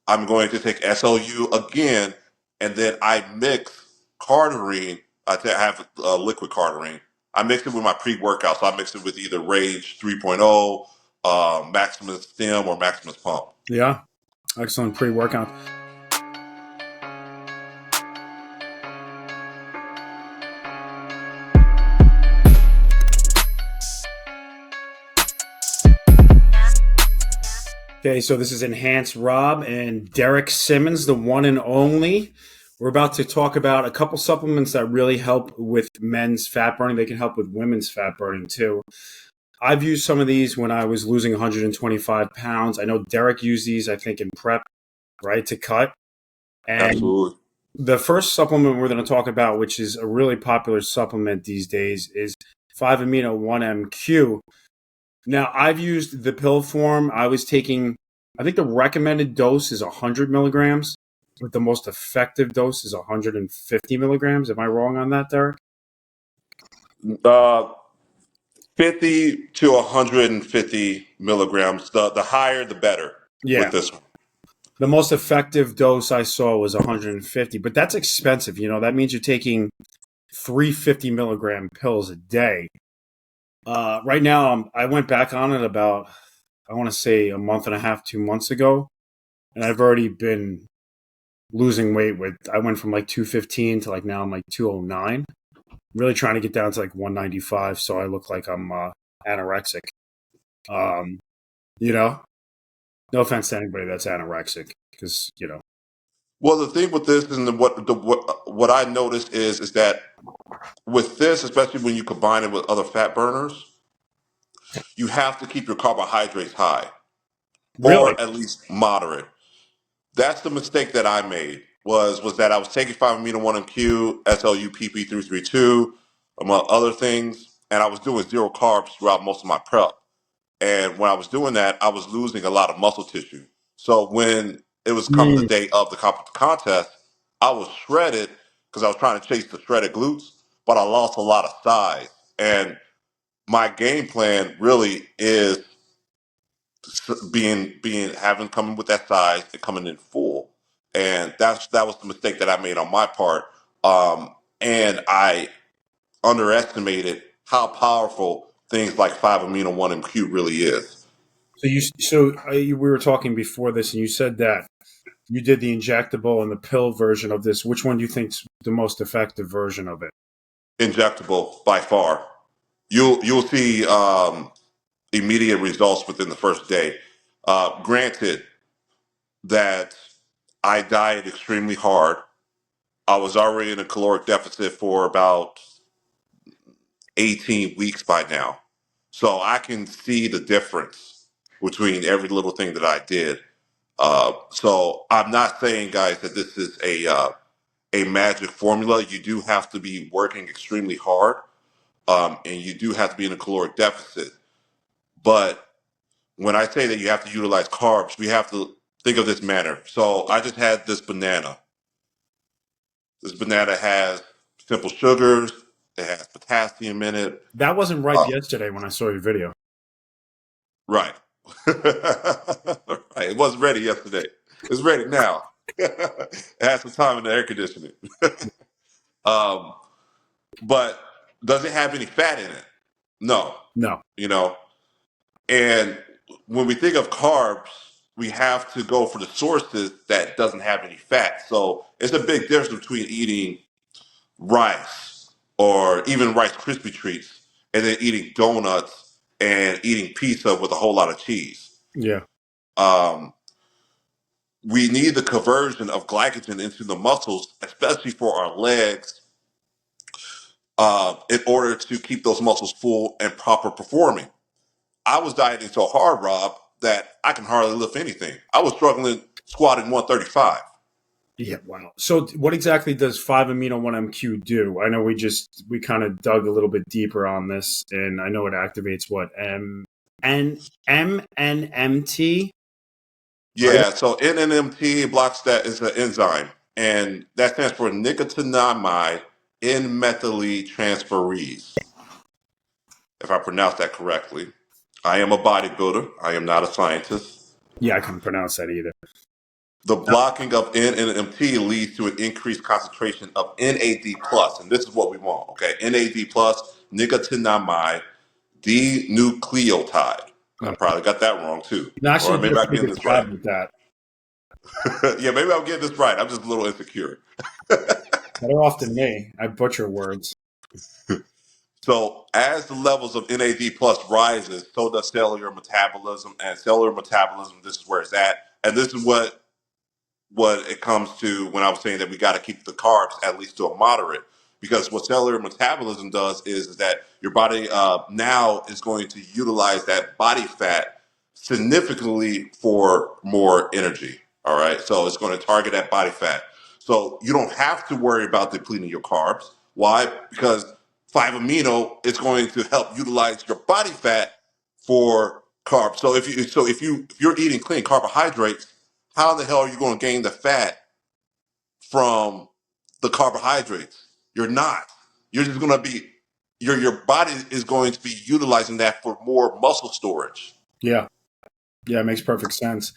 I'm going to take SLU again, and then I mix cardarine. I have liquid cardarine. I mix it with my pre-workout, so I mix it with either Rage 3.0, Maximus Stem, or Maximus Pump. Yeah, excellent pre-workout. Okay, so this is Enhanced Rob and Derek Simmons, the one and only. We're about to talk about a couple supplements that really help with men's fat burning. They can help with women's fat burning too. I've used some of these when I was losing 125 pounds. I know Derek used these, I think, in prep, right, to cut. And Absolutely. the first supplement we're going to talk about, which is a really popular supplement these days, is 5-amino 1MQ. Now, I've used the pill form. I was taking, I think the recommended dose is 100 milligrams, but the most effective dose is 150 milligrams. Am I wrong on that, Derek? 50 to 150 milligrams. The higher, the better with Yeah. this one. The most effective dose I saw was 150, but that's expensive. That means you're taking 350 milligram pills a day. Right now, I went back on it about, I want to say a month and a half, 2 months ago, and I've already been losing weight. I went from like 215 to like now I'm like 209. I'm really trying to get down to like 195, so I look like I'm anorexic. No offense to anybody that's anorexic, because Well, the thing with this and what I noticed is that with this, especially when you combine it with other fat burners, you have to keep your carbohydrates high really. or at least moderate. That's the mistake that I made was that I was taking 5-amino 1MQ, SLU PP332, among other things, and I was doing zero carbs throughout most of my prep. And when I was doing that, I was losing a lot of muscle tissue. So when it was coming the Mm. day of the contest, I was shredded because I was trying to chase the shredded glutes, but I lost a lot of size. And my game plan really is being having coming with that size and coming in full. And that was the mistake that I made on my part. And I underestimated how powerful things like 5-amino 1MQ really is. We were talking before this, and you said that you did the injectable and the pill version of this. Which one do you think's the most effective version of it? Injectable by far. You'll see immediate results within the first day. Granted that I dieted extremely hard. I was already in a caloric deficit for about 18 weeks by now. So I can see the difference between every little thing that I did. So I'm not saying, guys, that this is a magic formula. You do have to be working extremely hard, and you do have to be in a caloric deficit. But when I say that you have to utilize carbs, we have to think of this manner. So I just had this banana. This banana has simple sugars. It has potassium in it. That wasn't ripe yesterday when I saw your video. Right. Right. It wasn't ready yesterday. It's ready now. It has some time in the air conditioning. um, but does it have any fat in it? No. No. You know, and when we think of carbs, we have to go for the sources that doesn't have any fat. So it's a big difference between eating rice or even Rice Krispie treats and then eating donuts and eating pizza with a whole lot of cheese. Yeah. Um, we need the conversion of glycogen into the muscles, especially for our legs, in order to keep those muscles full and proper performing. I was dieting so hard, Rob, that I can hardly lift anything. I was struggling squatting 135. Yeah. Wow. So what exactly does 5-amino 1MQ do? I know we kind of dug a little bit deeper on this, and I know it activates what MNMT. Right? Yeah, so NNMT blocks that is an enzyme, and that stands for nicotinamide N-methyltransferase, if I pronounce that correctly. I am a bodybuilder. I am not a scientist. Yeah, I couldn't pronounce that either. The blocking of NMT leads to an increased concentration of NAD plus, and this is what we want. Okay, NAD plus, nicotinamide dinucleotide. I probably got that wrong too, You or actually did maybe a I'm pretty getting good this right. job with that. Yeah, maybe I'm getting this right. I'm just a little insecure. Better off than me. I butcher words. So as the levels of NAD plus rises, so does cellular metabolism. And cellular metabolism, this is where it's at. And this is what it comes to when I was saying that we got to keep the carbs at least to a moderate, because what cellular metabolism does is that your body now is going to utilize that body fat significantly for more energy. All right, so it's going to target that body fat. So you don't have to worry about depleting your carbs. Why? Because 5-amino is going to help utilize your body fat for carbs. So if you're eating clean carbohydrates, how the hell are you going to gain the fat from the carbohydrates? You're not. You're just going to be your body is going to be utilizing that for more muscle storage. Yeah. Yeah, it makes perfect sense.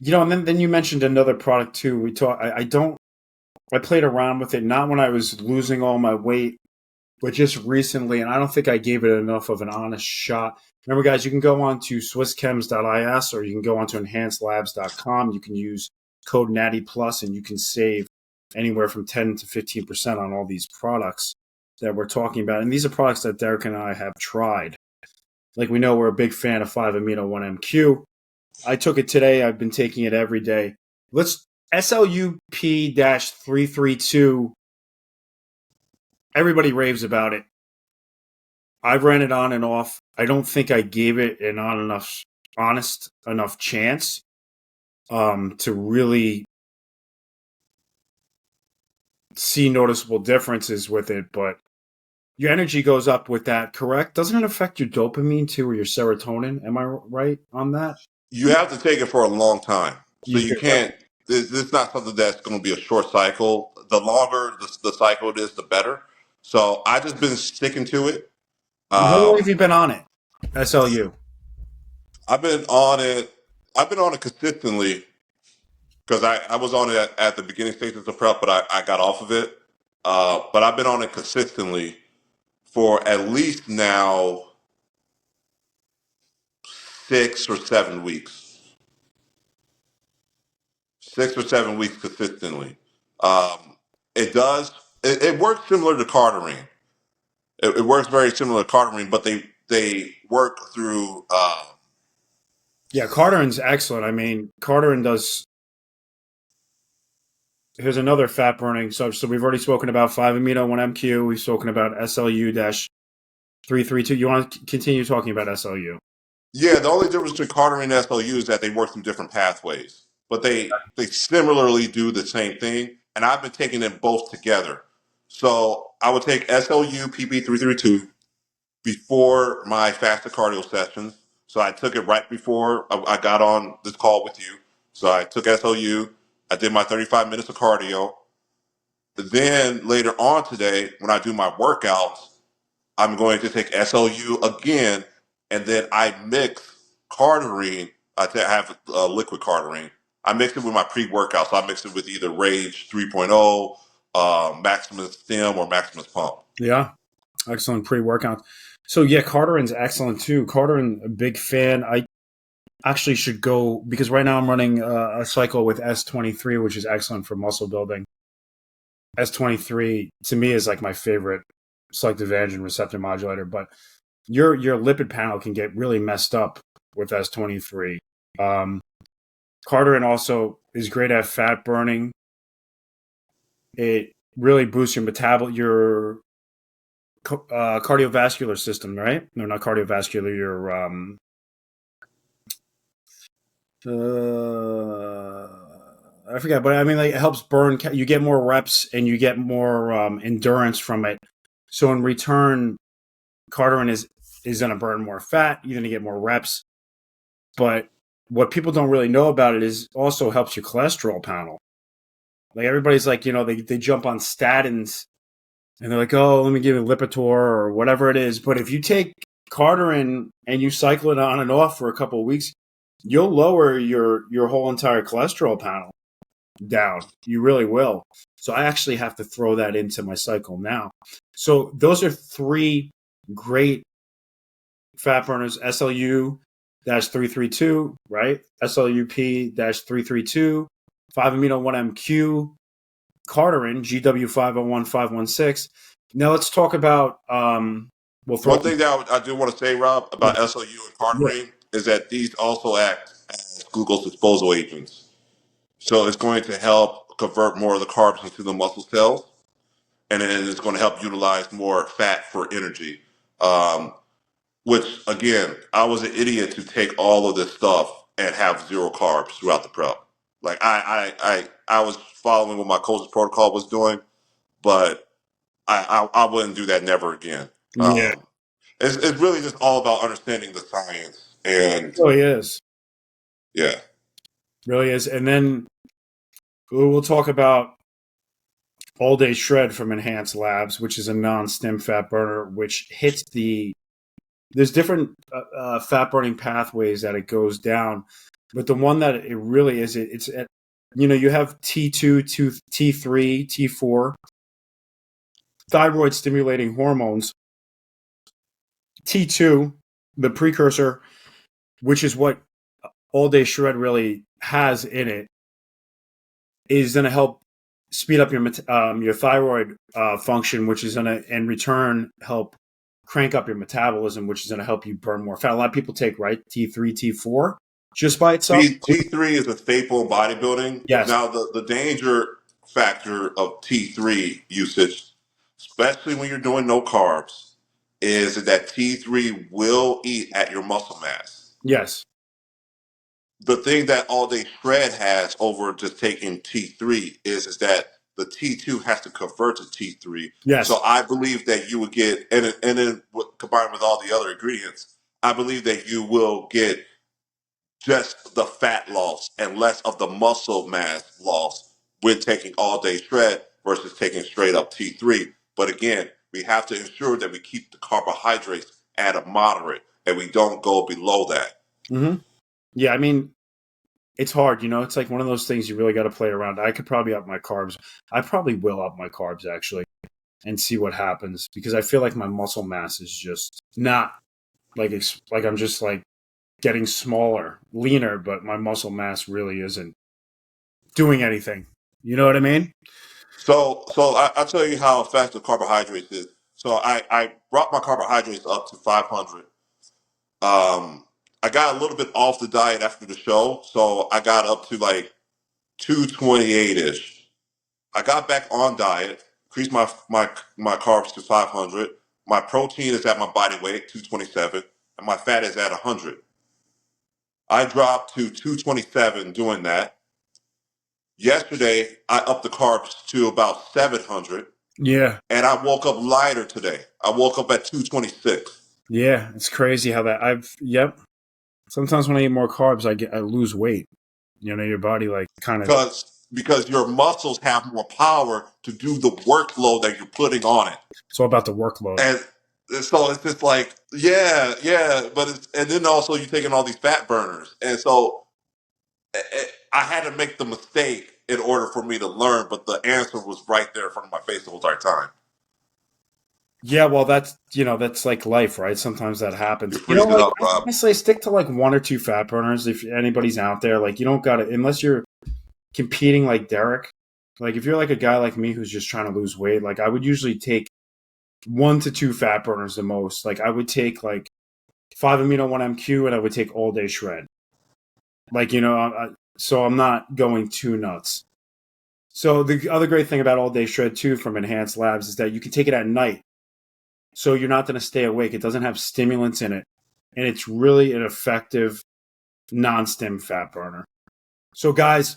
And then you mentioned another product too. I played around with it, not when I was losing all my weight, but just recently, and I don't think I gave it enough of an honest shot. Remember, guys, you can go on to SwissChems.is or you can go on to enhancedlabs.com. You can use code Natty Plus and you can save anywhere from 10 to 15% on all these products that we're talking about. And these are products that Derek and I have tried. Like we know we're a big fan of 5-amino 1MQ. I took it today. I've been taking it every day. Let's SLUP-332. Everybody raves about it. I've ran it on and off. I don't think I gave it an honest enough chance to really see noticeable differences with it. But your energy goes up with that, correct? Doesn't it affect your dopamine too, or your serotonin? Am I right on that? You have to take it for a long time. So You you do. can't, this is not something that's going to be a short cycle. The longer the cycle it is, the better. So I just been sticking to it. And how long Um, have you been on it? SLU. I've been on it. I've been on it consistently because I was on it at the beginning stages of prep, but I got off of it. But I've been on it consistently for at least now 6 or 7 weeks. 6 or 7 weeks consistently. Um, it does. It works similar to Cardarine. It works very similar to Cardarine, but they work through. Yeah, Cardarin's excellent. I mean, Cardarin does. Here's another fat burning. So we've already spoken about 5-amino 1MQ. We've spoken about SLU-332. You want to continue talking about SLU? Yeah, the only difference between Cardarine and SLU is that they work through different pathways, but they similarly do the same thing. And I've been taking them both together. So I would take SLU PP332 before my fasted cardio sessions. So I took it right before I got on this call with you. So I took SLU. I did my 35 minutes of cardio. Then later on today, when I do my workouts, I'm going to take SLU again, and then I mix Cardarine. Have liquid Cardarine. I mix it with my pre-workout, so I mix it with either Rage 3.0, Maximus Stem, or Maximus Pump. Yeah, excellent pre-workout. So yeah, Cardarin's excellent too. Cardarin, a big fan. I actually should go because right now I'm running a cycle with S23, which is excellent for muscle building. S23 to me is like my favorite selective androgen receptor modulator, but your lipid panel can get really messed up with S23. Cardarin also is great at fat burning. It really boosts your cardiovascular system, right? No, not cardiovascular. Your I forget, but I mean, like, it helps burn. You get more reps and you get more endurance from it. So in return, Cardarin is going to burn more fat. You're going to get more reps. But what people don't really know about it is also helps your cholesterol panel. Like everybody's like, they jump on statins and they're like, oh, let me give it Lipitor or whatever it is. But if you take Cardarin and you cycle it on and off for a couple of weeks, you'll lower your whole entire cholesterol panel down. You really will. So I actually have to throw that into my cycle now. So those are three great fat burners: SLU 332, right? SLUP 332, 5 amino 1MQ, Carterin GW 501516. Now let's talk about we'll throw One thing that I do want to say, Rob, yeah, about SLU and yeah. cardarine is that these also act as glucose disposal agents. So it's going to help convert more of the carbs into the muscle cells, and then it's going to help utilize more fat for energy. Um, which again, I was an idiot to take all of this stuff and have zero carbs throughout the prep. Like I was following what my coach's protocol was doing, but I wouldn't do that never again. Yeah, it It's really just all about understanding the science and really is. yeah. Really is. And then we'll talk about All Day Shred from Enhanced Labs, which is a non-stim fat burner, which hits there's different fat burning pathways that it goes down, but the one that it really is, it's at, you have T2, T3, T4, thyroid stimulating hormones. T2, the precursor, which is what All Day Shred really has in it, is going to help speed up your thyroid function, which is going to, in return, help crank up your metabolism, which is going to help you burn more fat. A lot of people take, right, T3, T4 just by itself. T3 is a staple in bodybuilding. Yes, Now the danger factor of T3 usage, especially when you're doing no carbs, is that T3 will eat at your muscle mass. yes, The thing that all day shred has over just taking T3 is that the T2 has to convert to T3. yes. So I believe that you would get, and then combined with all the other ingredients, I believe that you will get just the fat loss and less of the muscle mass loss with taking all day shred versus taking straight up T3. But again, we have to ensure that we keep the carbohydrates at a moderate and we don't go below that. Mm-hmm. Yeah, I mean, it's hard, It's like one of those things you really got to play around. I could probably up my carbs. I probably will up my carbs actually, and see what happens because I feel like my muscle mass is just not like it's like I'm just like getting smaller, leaner, but my muscle mass really isn't doing anything. You know what I mean? I'll tell you how effective carbohydrates is. So I brought my carbohydrates up to 500. I got a little bit off the diet after the show, so I got up to like 228 ish. I got back on diet, increased my carbs to 500. My protein is at my body weight, 227, and my fat is at 100. I dropped to 227 doing that. Yesterday, I upped the carbs to about 700, Yeah. and I woke up lighter today. I woke up at 226. Yeah. It's crazy how that yep. Sometimes when I eat more carbs, I lose weight. Your body like kind of, Because your muscles have more power to do the workload that you're putting on it. it's all about the workload. And so it's just like, yeah, but and then also you're taking all these fat burners. And so I had to make the mistake in order for me to learn, but the answer was right there in front of my face the whole entire time. Yeah, well, that's like life, right? Sometimes that You happens. freeze it Like up, Rob. honestly, stick to like one or two fat burners if anybody's out there. Like you don't got to unless you're competing like Derek. Like if you're like a guy like me who's just trying to lose weight, like I would usually take one to two fat burners the most. Like I would take like 5 amino 1MQ and I would take all day shred. Like so I'm not going too nuts. So the other great thing about all day shred too from Enhanced Labs is that you can take it at night. So you're not going to stay awake. It doesn't have stimulants in it. And it's really an effective non-stim fat burner. So guys,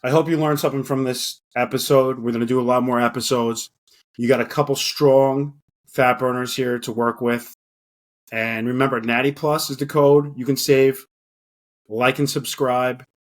I hope you learned something from this episode. We're going to do a lot more episodes. You got a couple strong fat burners here to work with. And remember, Natty Plus is the code. You can save, like, and subscribe.